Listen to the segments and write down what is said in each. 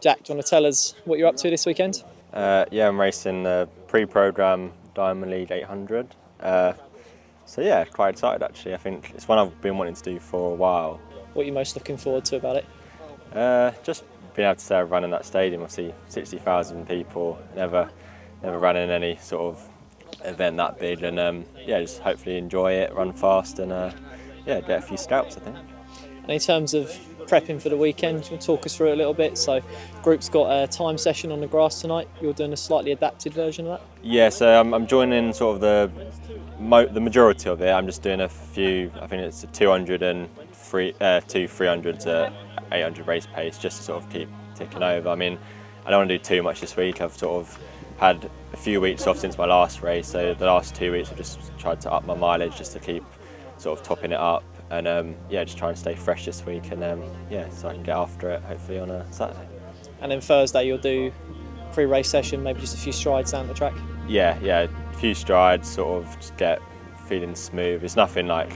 Jack, do you want to tell us what you're up to this weekend? Yeah, I'm racing the pre-programme Diamond League 800. So yeah, quite excited actually. I think it's one I've been wanting to do for a while. What are you most looking forward to about it? Just being able to say I've run in that stadium. Obviously, 60,000 people. Never ran in any sort of event that big, and yeah, just hopefully enjoy it, run fast, and yeah, get a few scalps, I think. And in terms of prepping for the weekend, do you want to talk us through it a little bit? So, group's got a time session on the grass tonight. You're doing a slightly adapted version of that. Yeah, so I'm joining sort of the majority of it. I'm just doing a few. I think it's a 200 and 300 to 800 race pace, just to sort of keep ticking over. I mean, I don't want to do too much this week. I've sort of had a few weeks off since my last race, so the last 2 weeks I've just tried to up my mileage just to keep sort of topping it up, and yeah, just try and stay fresh this week, and yeah, so I can get after it hopefully on a Saturday. And then Thursday you'll do pre-race session, maybe just a few strides down the track. Yeah, a few strides, sort of just get feeling smooth. It's nothing like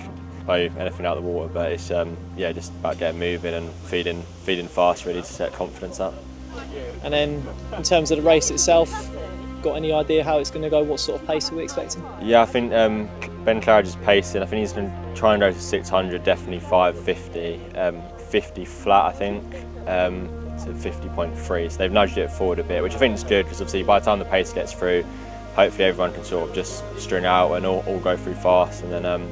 anything out of the water, but it's yeah, just about getting moving and feeding fast really to set confidence up. And then in terms of the race itself, got any idea how it's going to go? What sort of pace are we expecting? Yeah, I think Ben Claridge is pacing. I think he's going to try and go to 600, definitely 550, 50 flat I think, to 50.3. So they've nudged it forward a bit, which I think is good, because obviously by the time the pace gets through, hopefully everyone can sort of just string out and all go through fast. And then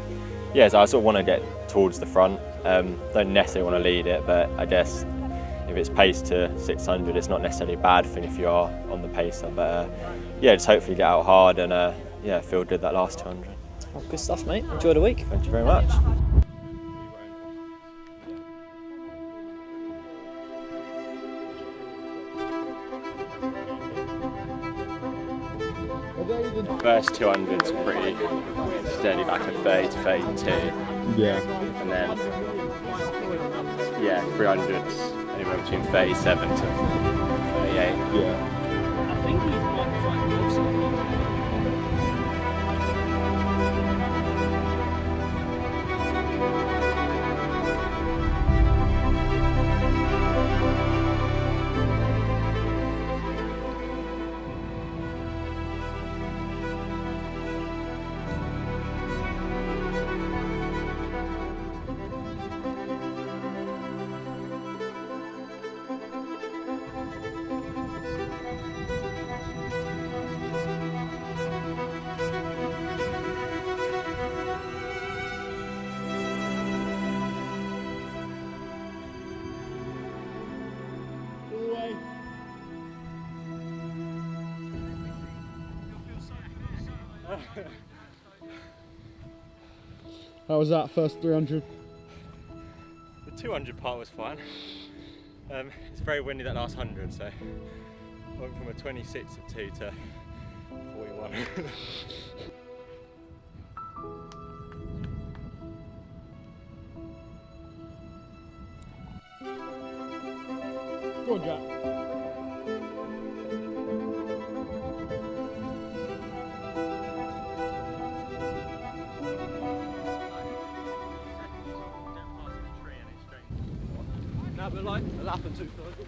yeah, so I sort of want to get towards the front. Don't necessarily want to lead it, but I guess if it's paced to 600, it's not necessarily a bad thing if you are on the pacer. But yeah, just hopefully get out hard and yeah, feel good that last 200. Oh, good stuff, mate. Enjoy the week. Thank you very much. First 200's pretty steady, like a 30 to 32. Yeah. And then, yeah, 300's anywhere between 37 to 38. Yeah. I think he's How was that first 300? The 200 part was fine. It's very windy that last 100, so I went from a 26 of 2 to 41. Go on, Jack. No, but like a lap and 2:30.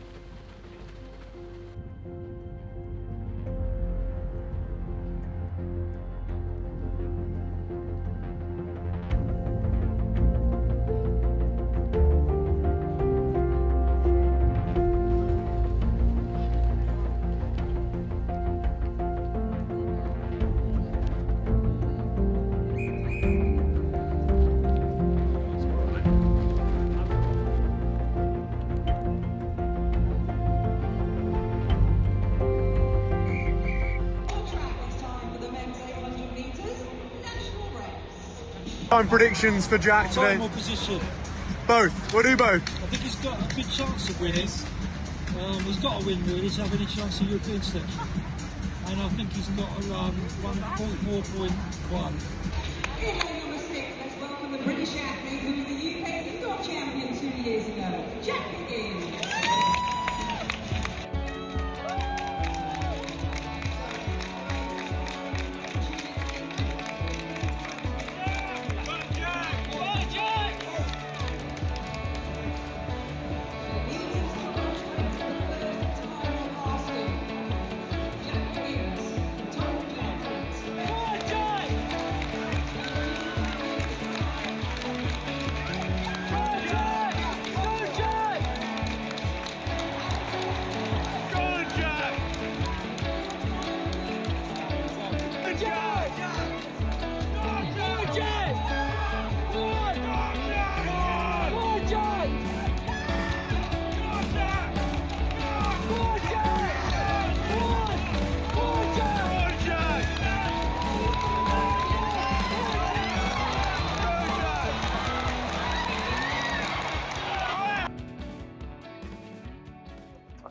Time predictions for Jack today. Final position. Both. We'll do both. I think he's got a good chance of winning. He's got to win really to have any chance of European selection. And I think he's got around 1.4.1. Number 6, let's welcome the British athlete who was the UK indoor champion 2 years ago, Jack Higgins.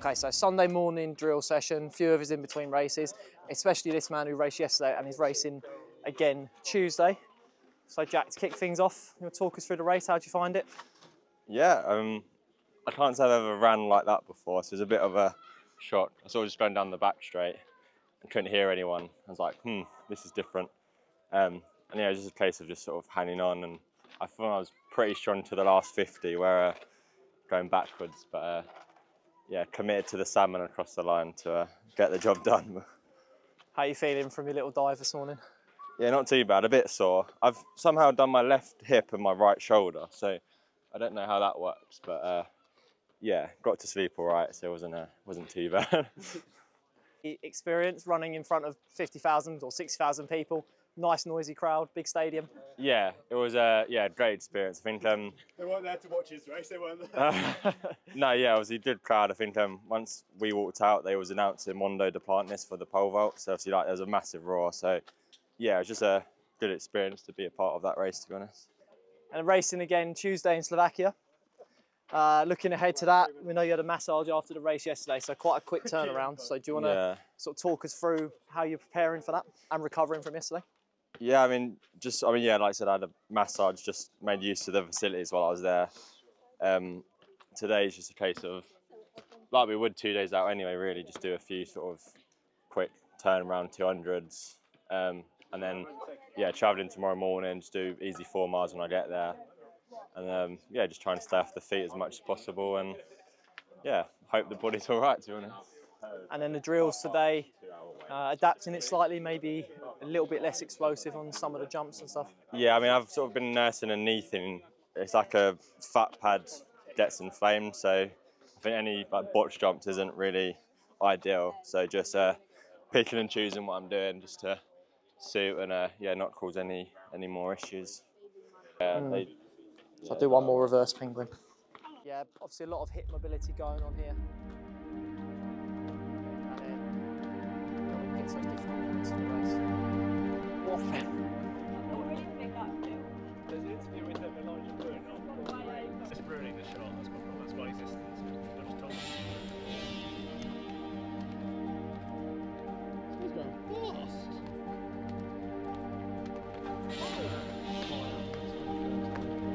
Okay, so Sunday morning drill session, few of us in between races, especially this man who raced yesterday and is racing again Tuesday. So Jack, to kick things off, you want to talk us through the race? How'd you find it? Yeah, I can't say I've ever ran like that before, so it was a bit of a shock. I sort of just going down the back straight and couldn't hear anyone. I was like, this is different. And yeah, it was just a case of just sort of hanging on, and I thought I was pretty strong to the last 50 where going backwards, but yeah, committed to the salmon across the line to get the job done. How are you feeling from your little dive this morning? Yeah, not too bad, a bit sore. I've somehow done my left hip and my right shoulder, so I don't know how that works, but yeah, got to sleep all right, so it wasn't too bad. Experience running in front of 50,000 or 60,000 people, nice noisy crowd, big stadium. Yeah, it was a great experience. I think They weren't there to watch his race, they weren't there. no, yeah, obviously good crowd. I think once we walked out, they was announcing Mondo Duplantis for the pole vault, so obviously there was a massive roar. So yeah, it was just a good experience to be a part of that race, to be honest. And racing again Tuesday in Slovakia. Looking ahead to that, we know you had a massage after the race yesterday, so quite a quick turnaround. So do you want to sort of talk us through how you're preparing for that and recovering from yesterday? Yeah, like I said, I had a massage, just made use of the facilities while I was there. Today's just a case of, like we would 2 days out anyway, really, just do a few sort of quick turnaround 200s. And then, yeah, travelling tomorrow morning, just do easy 4 miles when I get there. And yeah, just trying to stay off the feet as much as possible, and yeah, hope the body's all right, to be honest. And then the drills today, adapting it slightly, maybe a little bit less explosive on some of the jumps and stuff. Yeah, I've sort of been nursing a knee thing. It's like a fat pad gets inflamed, so I think any botch jumps isn't really ideal. So just picking and choosing what I'm doing just to suit and not cause any more issues. So I'll do one more reverse penguin. Yeah, obviously a lot of hip mobility going on here. And then it gets those different points in the race. There's an interview with them, Elijah Bruin, It's ruining the shot, that's why he's just told. He's going fast.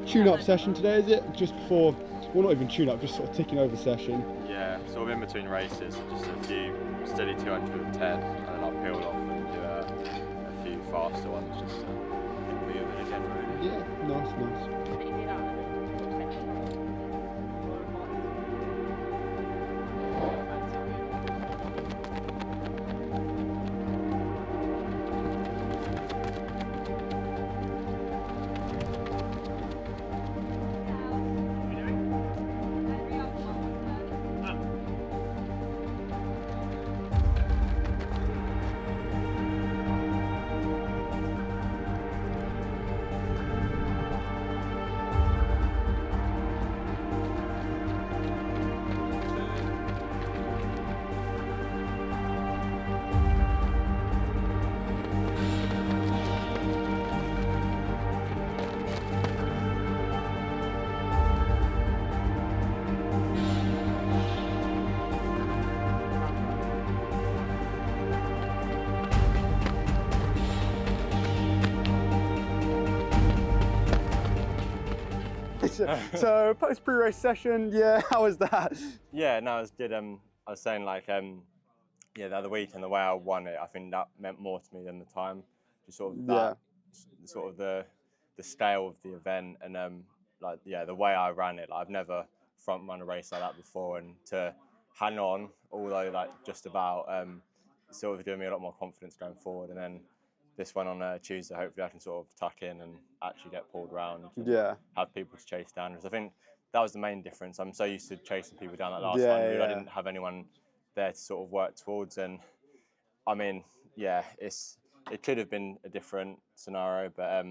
Tune-up session today, is it? Just before, well, not even tune-up, just sort of ticking over session. Yeah, sort of in between races, just a few steady 210, and then I'll peel off and do a few faster ones just to get moving again, really. Yeah, nice. So post pre-race session, yeah, how was that? Yeah, no, it was good. I was saying the other week and the way I won it, I think that meant more to me than the time. Just sort of that, sort of the scale of the event and the way I ran it. Like, I've never front run a race like that before, and to hang on, although just about, sort of giving me a lot more confidence going forward. And then this one on Tuesday, hopefully I can sort of tuck in and actually get pulled around. And have people to chase down. Because I think that was the main difference. I'm so used to chasing people down that last 100. I didn't have anyone there to sort of work towards. And it could have been a different scenario, but I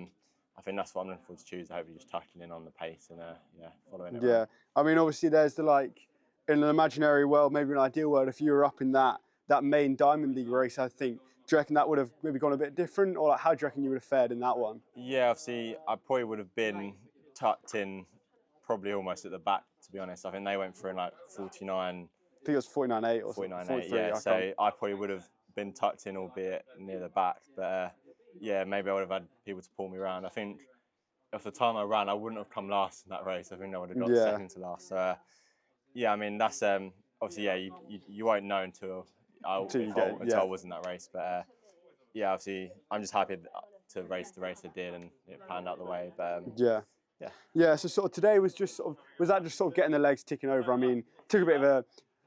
think that's what I'm looking forward to Tuesday. Hopefully just tucking in on the pace and following it. Yeah, around. Obviously there's in an imaginary world, maybe an ideal world, if you were up in that main Diamond League race, I think, do you reckon that would have maybe gone a bit different, or how do you reckon you would have fared in that one? Yeah, obviously I probably would have been tucked in probably almost at the back, to be honest. I think they went for in 49 think it was 49.8 or 49.8, 43. yeah. So I probably would have been tucked in, albeit near the back. But yeah, maybe I would have had people to pull me around. I think if the time I ran, I wouldn't have come last in that race. I think I would have got second to last. So yeah, I mean that's obviously yeah, you won't know until I was in that race. But yeah, obviously I'm just happy to race the race I did and it planned out the way. But yeah. So sort of today was just was that just sort of getting the legs ticking over? I mean, took a bit of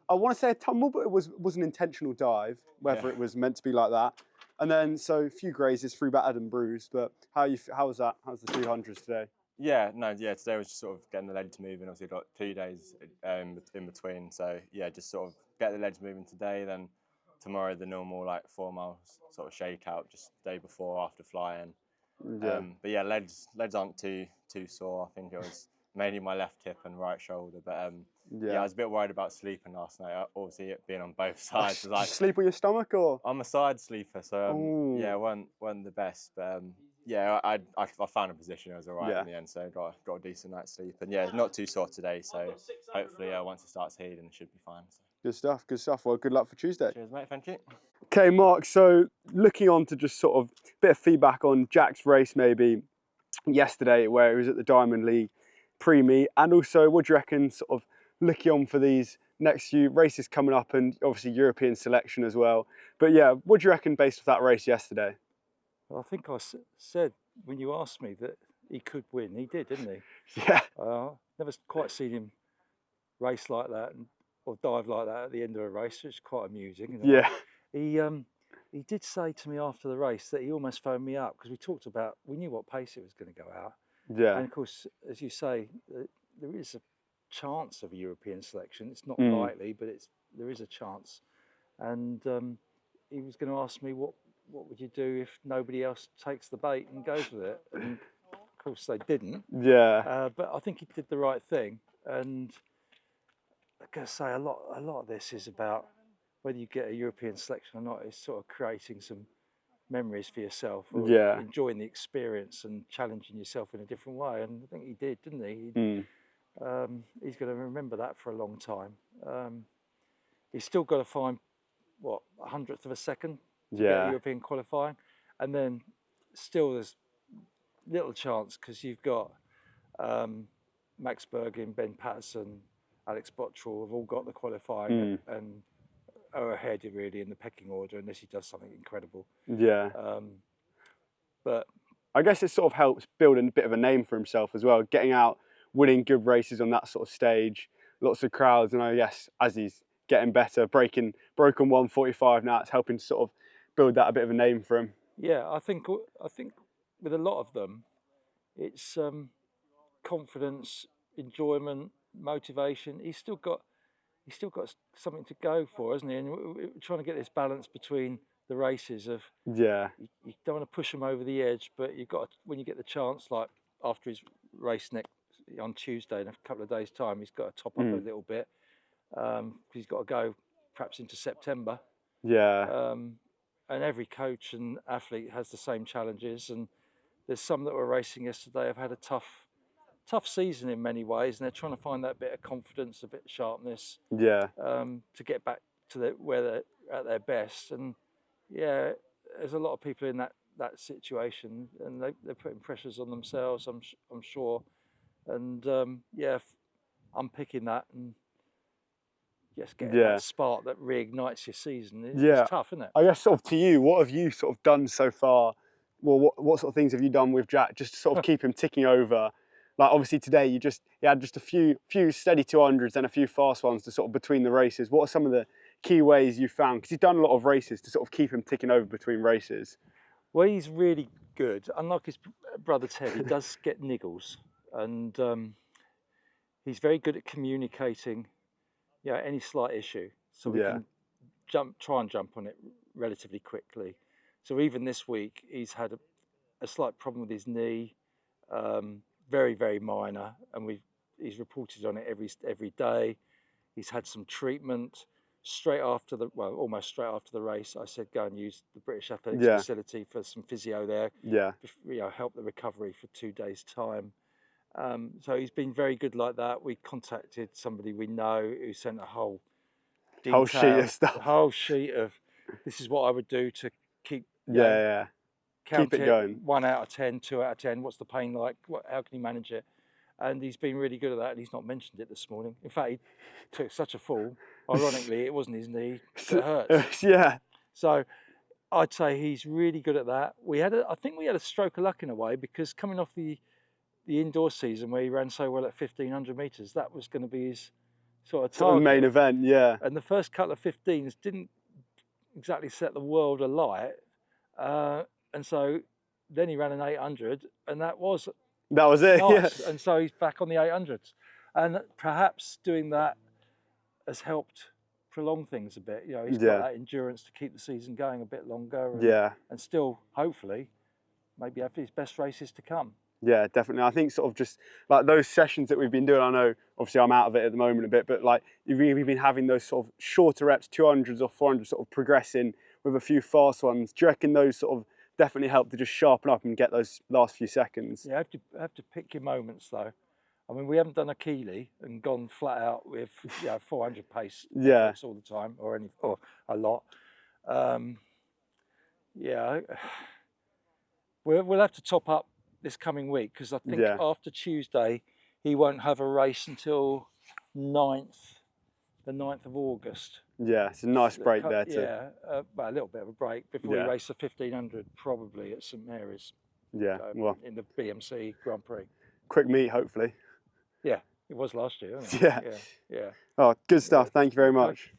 I want to say a tumble, but it was an intentional dive, whether it was meant to be like that. And then so a few grazes, through battered and bruised. But how was that? How's the 200s today? Yeah, today was just sort of getting the legs moving. Obviously, got 2 days in between. So yeah, just sort of get the legs moving today. Then tomorrow the normal like 4 miles sort of shakeout, just the day before after flying. Yeah. But yeah, legs aren't too sore. I think it was mainly my left hip and right shoulder. But yeah, I was a bit worried about sleeping last night. Obviously, it being on both sides. Did you sleep on your stomach or? I'm a side sleeper, so yeah, weren't the best. But yeah, I found a position. It was all right in the end, so got a decent night's sleep. And yeah, not too sore today, so hopefully once it starts heating, it should be fine. So. Good stuff. Good stuff. Well, good luck for Tuesday. Cheers, mate. Thank you. Okay, Mark. So looking on to just sort of a bit of feedback on Jack's race, maybe yesterday, where he was at the Diamond League pre-meet, and also what do you reckon? Sort of looking on for these next few races coming up, and obviously European selection as well. But yeah, what do you reckon based off that race yesterday? Well, I think I said when you asked me that he could win. He did, didn't he? Yeah. Never quite seen him race like that or dive like that at the end of a race. It's quite amusing. Yeah. He did say to me after the race that he almost phoned me up because we knew what pace it was going to go out. Yeah. And of course, as you say, there is a chance of a European selection. It's not likely, but there is a chance. And he was going to ask me what would you do if nobody else takes the bait and goes with it. And of course they didn't. Yeah. But I think he did the right thing. And I gotta say, a lot of this is about whether you get a European selection or not. It's sort of creating some memories for yourself, or enjoying the experience and challenging yourself in a different way. And I think he did, didn't he? He's going to remember that for a long time. He's still got to find what, 100th of a second to get a European qualifying, and then still there's little chance because you've got Max Bergin, Ben Patterson, Alex Bottrell have all got the qualifying and are ahead really in the pecking order unless he does something incredible. Yeah. But I guess it sort of helps build a bit of a name for himself as well, getting out, winning good races on that sort of stage, lots of crowds, and I guess as he's getting better, broken 1:45 now, it's helping to sort of build that a bit of a name for him. Yeah, I think with a lot of them, it's confidence, enjoyment, motivation. He's still got something to go for, hasn't he? And we're trying to get this balance between the races of you don't want to push him over the edge, but you've got to, when you get the chance, like after his race on Tuesday in a couple of days' time, he's got to top up a little bit. He's got to go perhaps into September. Yeah. And every coach and athlete has the same challenges, and there's some that were racing yesterday have had a tough season in many ways, and they're trying to find that bit of confidence, a bit of sharpness, to get back to where they're at their best. And yeah, there's a lot of people in that situation, and they're putting pressures on themselves, I'm sure. And I'm picking that and just getting that spark that reignites your season. It's tough, isn't it? I guess sort of to you, what have you sort of done so far? Well, what sort of things have you done with Jack just to sort of keep him ticking over? Like obviously today you had just a few steady 200s and a few fast ones to sort of between the races. What are some of the key ways you found? Because he's done a lot of races to sort of keep him ticking over between races. Well, he's really good. Unlike his brother Ted, he does get niggles, and he's very good at communicating any slight issue, so we can try and jump on it relatively quickly. So even this week he's had a slight problem with his knee, very, very minor, and he's reported on it every day. He's had some treatment almost straight after the race. I said go and use the British Athletics facility for some physio there. Help the recovery for 2 days' time. So he's been very good like that. We contacted somebody we know who sent a whole Whole sheet detail, of stuff. a whole sheet of this is what I would do to keep Yeah. count Keep it going. 1 out of 10, 2 out of 10. What's the pain like? How can you manage it? And he's been really good at that. And he's not mentioned it this morning. In fact, he took such a fall. Ironically, it wasn't his knee that hurts. Yeah. So I'd say he's really good at that. I think we had a stroke of luck in a way, because coming off the indoor season where he ran so well at 1500 metres, that was going to be his sort of Sort target. of main event, yeah. And the first couple of 15s didn't exactly set the world alight. And so then he ran an 800, and that was it, nice. Yeah. And so he's back on the 800s. And perhaps doing that has helped prolong things a bit. You know, he's got that endurance to keep the season going a bit longer. And still, hopefully, maybe have his best races to come. Yeah, definitely. I think sort of just like those sessions that we've been doing, I know obviously I'm out of it at the moment a bit, but like we've been having those sort of shorter reps, 200s or 400s, sort of progressing with a few fast ones. Do you reckon those sort of definitely help to just sharpen up and get those last few seconds? Yeah, have to pick your moments though. I mean, we haven't done a Keeley and gone flat out with 400 pace efforts all the time, or a lot. We'll have to top up this coming week, because I think after Tuesday he won't have a race until the 9th of August. Yeah, it's a nice break there too. Yeah, well, a little bit of a break before we race the 1500 probably at St Mary's. Yeah, well, in the BMC Grand Prix. Quick meet, hopefully. Yeah, it was last year, wasn't it? Yeah. Oh, good stuff. Thank you very much.